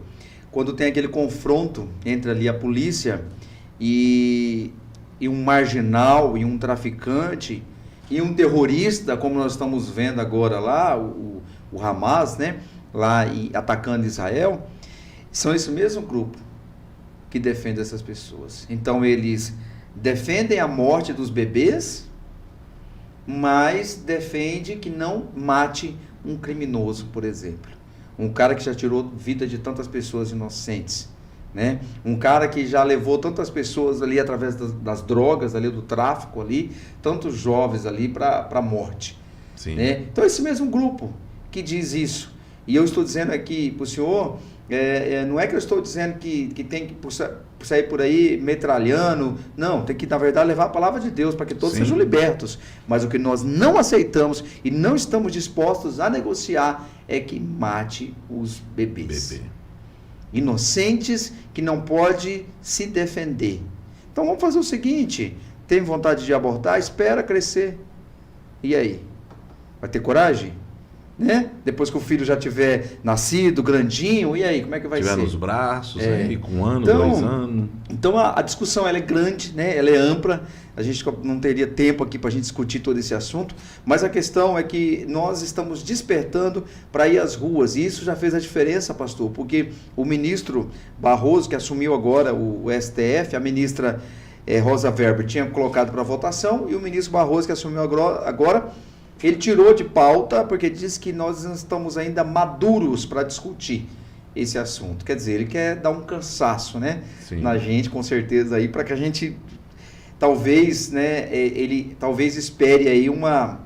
quando tem aquele confronto entre ali a polícia e um marginal, e um traficante, e um terrorista, como nós estamos vendo agora lá, o Hamas, né? Lá atacando Israel, são esse mesmo grupo que defende essas pessoas. Então eles defendem a morte dos bebês, mas defende que não mate um criminoso, por exemplo. Um cara que já tirou vida de tantas pessoas inocentes, né? Um cara que já levou tantas pessoas ali através das drogas, ali do tráfico ali, tantos jovens ali para a morte. Sim. Né? Então esse mesmo grupo que diz isso. E eu estou dizendo aqui para o senhor, não é que eu estou dizendo que tem que sair por aí metralhando, não, tem que na verdade levar a palavra de Deus para que todos sejam libertos, mas o que nós não aceitamos e não estamos dispostos a negociar é que mate os bebês. Inocentes que não pode se defender. Então vamos fazer o seguinte, tem vontade de abortar? Espera crescer. E aí? Vai ter coragem? Né? Depois que o filho já tiver nascido, grandinho, e aí, como é que vai ser? Tiver nos braços, aí, com 1 ano, 2 anos. Então a discussão ela é grande, né? Ela é ampla, a gente não teria tempo aqui para a gente discutir todo esse assunto, mas a questão é que nós estamos despertando para ir às ruas, e isso já fez a diferença, pastor, porque o ministro Barroso, que assumiu agora o STF, a ministra Rosa Weber tinha colocado para votação, e o ministro Barroso, que assumiu agora, ele tirou de pauta porque diz que nós não estamos ainda maduros para discutir esse assunto. Quer dizer, ele quer dar um cansaço, né, na gente, com certeza, aí, para que a gente talvez, né, ele talvez espere aí uma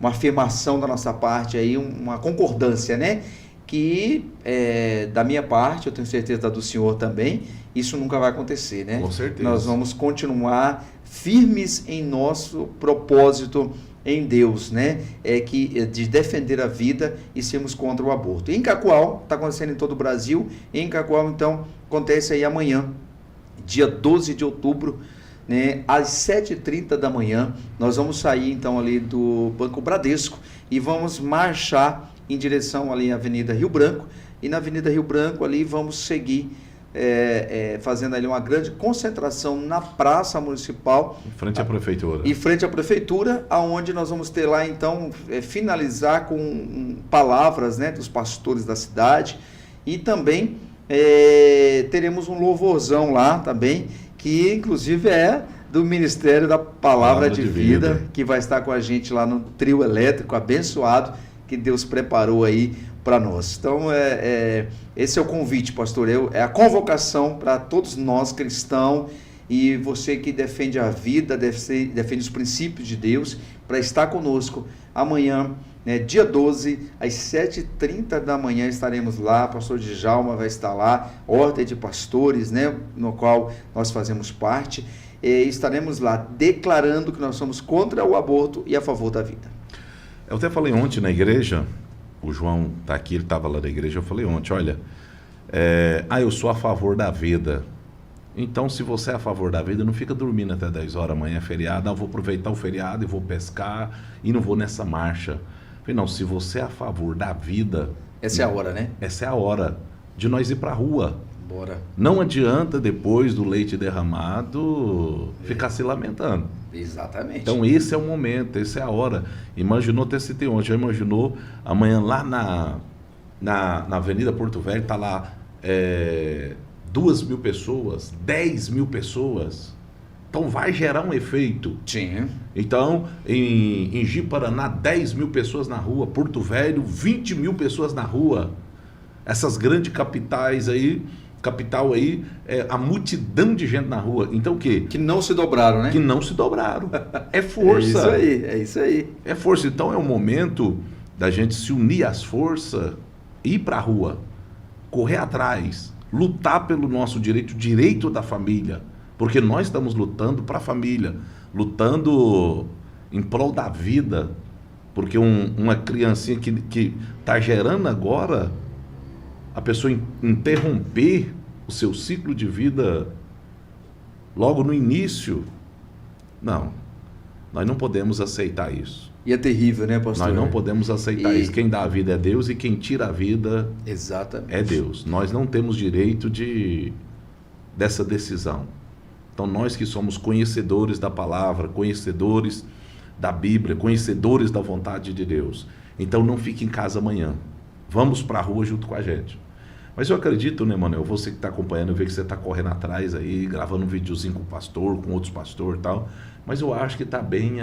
afirmação da nossa parte, aí, uma concordância, né, que da minha parte, eu tenho certeza do senhor também, isso nunca vai acontecer, né? Com certeza. Nós vamos continuar firmes em nosso propósito em Deus, né? De defender a vida e sermos contra o aborto. Em Cacoal, está acontecendo em todo o Brasil, em Cacoal, então, acontece aí amanhã, dia 12 de outubro, né, às 7h30 da manhã, nós vamos sair então ali do Banco Bradesco e vamos marchar em direção ali à Avenida Rio Branco, e na Avenida Rio Branco ali vamos seguir fazendo ali uma grande concentração na Praça Municipal. Em frente à Prefeitura. Em frente à Prefeitura, aonde nós vamos ter lá então, finalizar com palavras, né, dos pastores da cidade, e também teremos um louvorzão lá também, que inclusive é do Ministério da Palavra de Vida, que vai estar com a gente lá no trio elétrico abençoado que Deus preparou aí para nós. Então, esse é o convite, pastor, é a convocação para todos nós cristãos, e você que defende a vida, defende os princípios de Deus, para estar conosco amanhã né? Dia 12, às 7h30 da manhã estaremos lá, pastor Djalma vai estar lá, Ordem de Pastores, né? No qual nós fazemos parte, estaremos lá declarando que nós somos contra o aborto e a favor da vida. Eu até falei ontem na igreja, o João está aqui, ele estava lá na igreja, eu falei ontem, olha, eu sou a favor da vida. Então, se você é a favor da vida, não fica dormindo até 10 horas, amanhã é feriado, eu vou aproveitar o feriado e vou pescar e não vou nessa marcha. Eu falei, não, se você é a favor da vida... Essa é a hora, né? Essa é a hora de nós ir para a rua. Bora. Não adianta, depois do leite derramado, ficar se lamentando. Exatamente. Então, esse é o momento, essa é a hora. Imaginou, até citei ontem, já imaginou amanhã lá na Avenida Porto Velho, está lá 2.000 pessoas, 10.000 pessoas. Então, vai gerar um efeito. Sim. Então, em Ji-Paraná, 10.000 pessoas na rua. Porto Velho, 20.000 pessoas na rua. Essas grandes capitais aí, a multidão de gente na rua. Então o quê? Que não se dobraram, né? Que não se dobraram. É força. É isso aí. É força. Então é o momento da gente se unir às forças, ir para a rua, correr atrás, lutar pelo nosso direito, o direito da família. Porque nós estamos lutando para a família, lutando em prol da vida. Porque uma criancinha que está gerando agora, a pessoa interromper o seu ciclo de vida logo no início, não, nós não podemos aceitar isso. E é terrível, né, pastor? Nós não podemos aceitar isso. Quem dá a vida é Deus e quem tira a vida é Deus. Nós não temos direito dessa decisão. Então nós que somos conhecedores da palavra, conhecedores da Bíblia, conhecedores da vontade de Deus, então não fique em casa amanhã. Vamos para a rua junto com a gente. Mas eu acredito, né, Manuel? Você que está acompanhando, eu vejo que você está correndo atrás aí, gravando um videozinho com o pastor, com outros pastores e tal. Mas eu acho que está bem,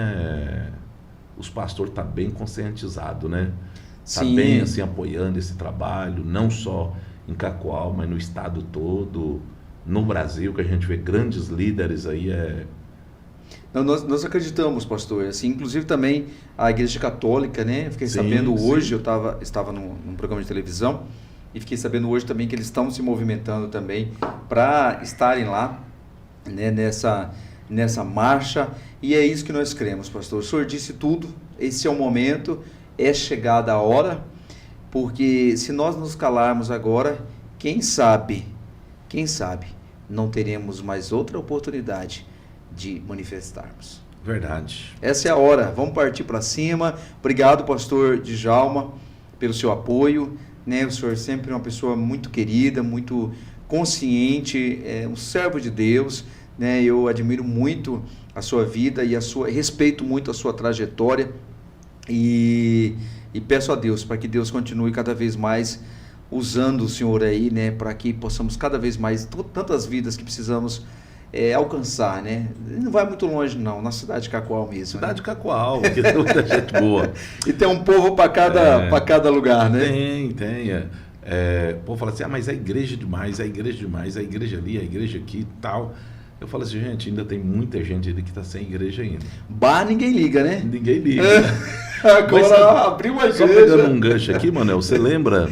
os pastores estão bem conscientizados, né? Está bem, assim, apoiando esse trabalho, não só em Cacoal, mas no estado todo, no Brasil, que a gente vê grandes líderes aí. Não, nós acreditamos, pastor, assim, inclusive também a Igreja Católica, né? Fiquei sabendo hoje, eu estava num programa de televisão, e fiquei sabendo hoje também que eles estão se movimentando também para estarem lá, né, nessa marcha, e é isso que nós cremos, pastor. O senhor disse tudo, esse é o momento, é chegada a hora, porque se nós nos calarmos agora, quem sabe, não teremos mais outra oportunidade de manifestarmos. Verdade. Essa é a hora, vamos partir para cima. Obrigado, pastor Djalma, pelo seu apoio, né? O senhor é sempre uma pessoa muito querida, muito consciente, um servo de Deus, né? Eu admiro muito a sua vida e respeito muito a sua trajetória e peço a Deus para que Deus continue cada vez mais usando o senhor aí, né? Para que possamos cada vez mais, tantas vidas que precisamos alcançar, né? Não vai muito longe não, na cidade de Cacoal mesmo. Cidade de Cacoal, que tem muita gente boa. E tem um povo para cada lugar, né? Tem. O povo fala assim, mas é igreja demais, a igreja ali, a igreja aqui e tal. Eu falo assim, gente, ainda tem muita gente ainda que está sem igreja ainda. Bar ninguém liga, né? Ninguém liga. Agora abriu uma igreja. Só pegando um gancho aqui, Manel, você lembra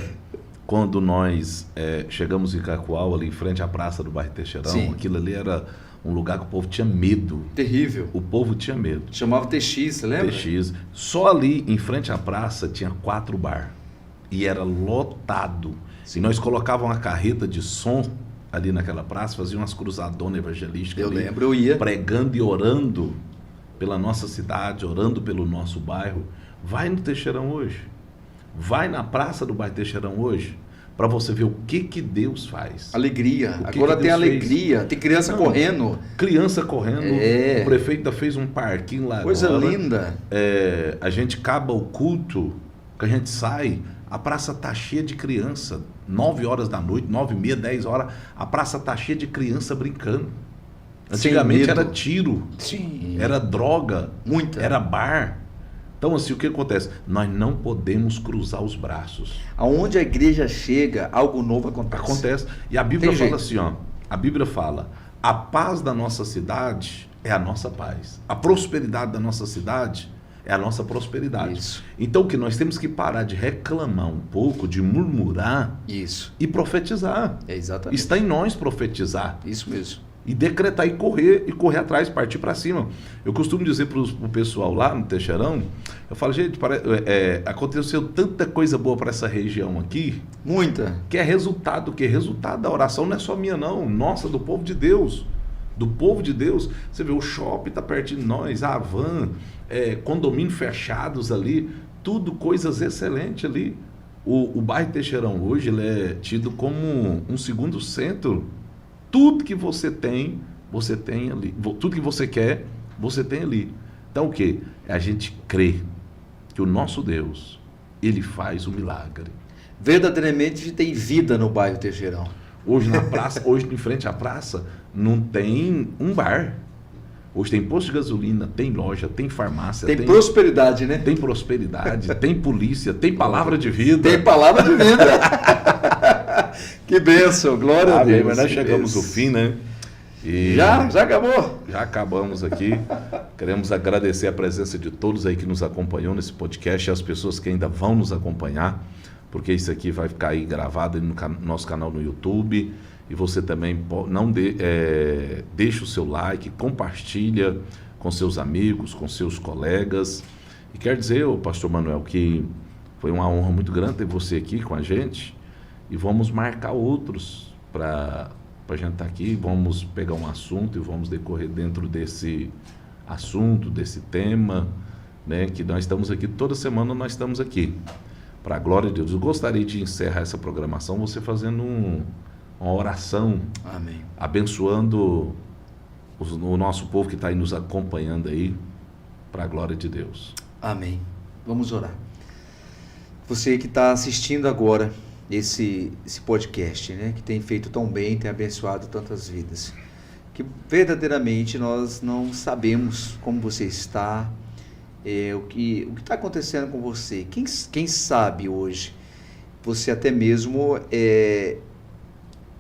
quando nós chegamos em Cacoal, ali em frente à praça do bairro Teixeirão? Sim. Aquilo ali era um lugar que o povo tinha medo. Terrível. O povo tinha medo. Chamava TX, você lembra? TX. Só ali em frente à praça tinha 4 bar. E era lotado. Sim. E nós colocávamos uma carreta de som ali naquela praça, fazia umas cruzadonas evangelísticas. Eu lembro, eu ia. Pregando e orando pela nossa cidade, orando pelo nosso bairro. Vai no Teixeirão hoje. Vai na praça do bairro Teixeirão hoje, para você ver o que Deus faz. Alegria. Agora tem alegria. Fez. Tem criança correndo. Criança correndo. O prefeito fez um parquinho lá. Coisa agora. Linda. A gente acaba o culto, que a gente sai, a praça tá cheia de criança. 9 horas da noite, 9h30, 10 horas, a praça tá cheia de criança brincando. Antigamente era tiro. Sim. Era droga. Muita. Era bar. Então, assim, o que acontece? Nós não podemos cruzar os braços. Aonde a igreja chega, algo novo acontece. E a Bíblia fala assim, ó. A Bíblia fala, a paz da nossa cidade é a nossa paz. A prosperidade da nossa cidade é a nossa prosperidade. Isso. Então, o que nós temos que parar de reclamar um pouco, de murmurar Isso. e profetizar. É exatamente. Está em nós profetizar. Isso mesmo. E decretar e correr atrás, partir para cima. Eu costumo dizer para o pessoal lá no Teixeirão, eu falo, gente, aconteceu tanta coisa boa para essa região aqui, Muita. que é resultado da oração não é só minha não, nossa, do povo de Deus. Do povo de Deus. Você vê, o shopping está pertinho de nós, a van, condomínio fechados ali, tudo coisas excelentes ali. O bairro Teixeirão hoje ele é tido como um segundo centro. Tudo que você tem ali. Tudo que você quer, você tem ali. Então o quê? A gente crê que o nosso Deus, ele faz o milagre. Verdadeiramente tem vida no bairro Teixeirão. Hoje na praça, hoje em frente à praça, não tem um bar. Hoje tem posto de gasolina, tem loja, tem farmácia. Tem prosperidade, né? Tem prosperidade, tem polícia, tem palavra de vida. Tem palavra de vida. Que bênção, glória a Deus. Mas nós chegamos ao fim, né? E Já acabou? já acabamos aqui. Queremos agradecer a presença de todos aí que nos acompanhou nesse podcast e as pessoas que ainda vão nos acompanhar, porque isso aqui vai ficar aí gravado no nosso canal no YouTube. E você também deixa o seu like, compartilha com seus amigos, com seus colegas. E quero dizer, pastor Manuel, que foi uma honra muito grande ter você aqui com a gente. E vamos marcar outros para a gente estar aqui. Vamos pegar um assunto e vamos decorrer dentro desse assunto, desse tema, né? Que nós estamos aqui, toda semana nós estamos aqui. Para a glória de Deus. Eu gostaria de encerrar essa programação você fazendo uma oração. Amém. Abençoando o nosso povo que está aí nos acompanhando aí, para a glória de Deus. Amém. Vamos orar. Você que está assistindo agora esse podcast, né, que tem feito tão bem, tem abençoado tantas vidas, que verdadeiramente nós não sabemos como você está, o que está acontecendo com você. Quem sabe hoje você até mesmo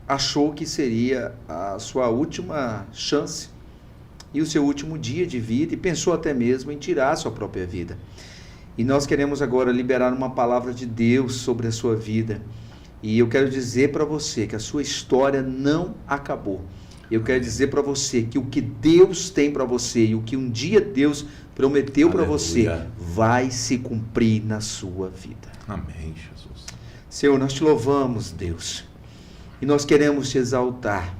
achou que seria a sua última chance e o seu último dia de vida e pensou até mesmo em tirar a sua própria vida. E nós queremos agora liberar uma palavra de Deus sobre a sua vida. E eu quero dizer para você que a sua história não acabou. Eu quero dizer para você que o que Deus tem para você e o que um dia Deus prometeu para você vai se cumprir na sua vida. Amém, Jesus. Senhor, nós te louvamos, Deus. E nós queremos te exaltar,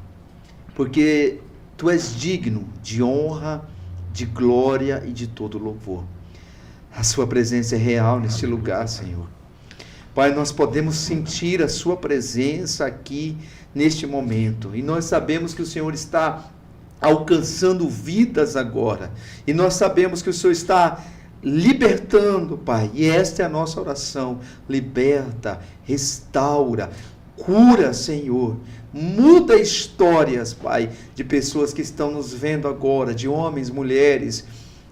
porque tu és digno de honra, de glória e de todo louvor. A sua presença é real neste lugar, Senhor. Pai, nós podemos sentir a sua presença aqui neste momento. E nós sabemos que o Senhor está alcançando vidas agora. E nós sabemos que o Senhor está libertando, Pai. E esta é a nossa oração. Liberta, restaura, cura, Senhor. Muda histórias, Pai, de pessoas que estão nos vendo agora, de homens, mulheres,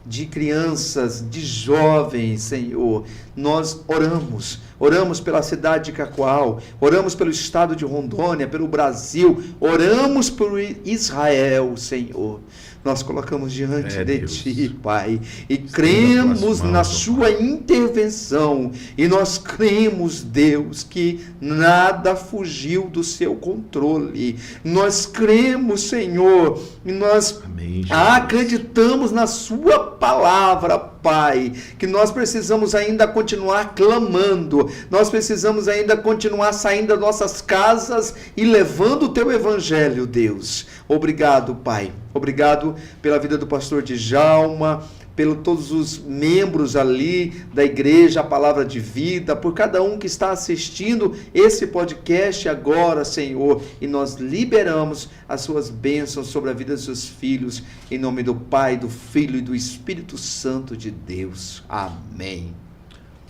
de crianças, de jovens, Senhor. Nós oramos pela cidade de Cacoal, oramos pelo estado de Rondônia, pelo Brasil, oramos por Israel, Senhor. Nós colocamos diante de Deus. Ti, Pai, e cremos na Sua intervenção, e nós cremos, Deus, que nada fugiu do Seu controle. Nós cremos, Senhor, e nós Amém, acreditamos na Sua palavra, Pai, que nós precisamos ainda continuar clamando, nós precisamos ainda continuar saindo das nossas casas e levando o Teu Evangelho, Deus. Obrigado, Pai. Obrigado pela vida do pastor Djalma, pelos todos os membros ali da igreja, a palavra de vida, por cada um que está assistindo esse podcast agora, Senhor, e nós liberamos as suas bênçãos sobre a vida dos seus filhos, em nome do Pai, do Filho e do Espírito Santo de Deus. Amém.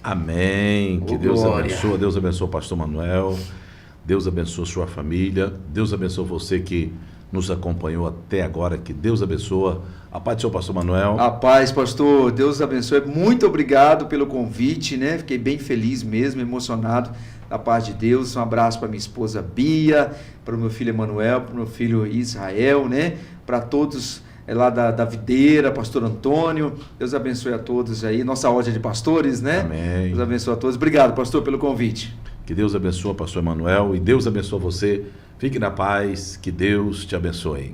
Amém. Que Oh, Deus glória. abençoe. Deus abençoe o pastor Manuel. Deus abençoe sua família. Deus abençoe você que nos acompanhou até agora. Que Deus abençoe. A paz do seu pastor Manuel. A paz, pastor. Deus abençoe. Muito obrigado pelo convite, né? Fiquei bem feliz mesmo, emocionado da paz de Deus. Um abraço para minha esposa Bia, para o meu filho Emanuel, para o meu filho Israel, né? Para todos lá da Videira, pastor Antônio. Deus abençoe a todos aí, nossa ordem de pastores, né? Amém. Deus abençoe a todos. Obrigado, pastor, pelo convite. Que Deus abençoe, pastor Emanuel, e Deus abençoe você. Fique na paz, que Deus te abençoe.